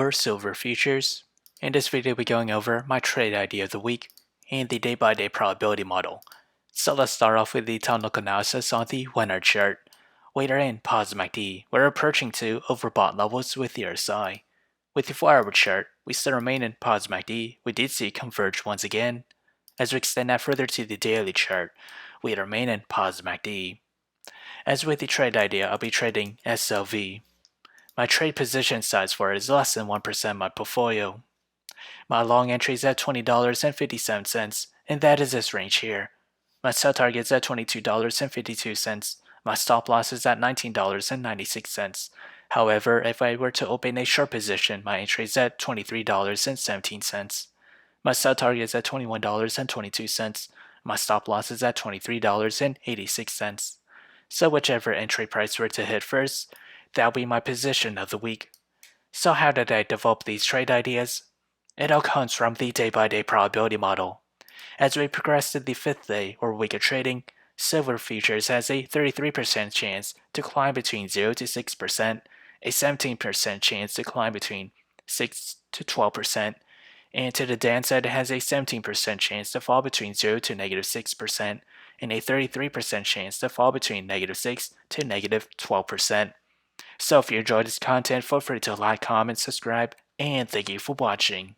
over silver futures. In this video, we're going over my trade idea of the week and the day-by-day probability model. So let's start off with the technical analysis on the 1 hour chart. We are in positive MACD. We're approaching to overbought levels with the RSI. With the 4 hour chart, we still remain in positive MACD. We did see it converge once again. As we extend that further to the daily chart, we remain in positive MACD. As with the trade idea, I'll be trading SLV. My trade position size for it is less than 1% of my portfolio. My long entry is at $20.57, and that is this range here. My sell target is at $22.52. My stop loss is at $19.96. However, if I were to open a short position, my entry is at $23.17. My sell target is at $21.22. My stop loss is at $23.86. So whichever entry price were to hit first, that'll be my position of the week. So how did I develop these trade ideas? It all comes from the day-by-day probability model. As we progress to the 5th day or week of trading, silver futures has a 33% chance to climb between 0 to 6%, a 17% chance to climb between 6 to 12%, and to the downside it has a 17% chance to fall between 0 to -6%, and a 33% chance to fall between -6 to -12%. So if you enjoyed this content, feel free to like, comment, subscribe, and thank you for watching.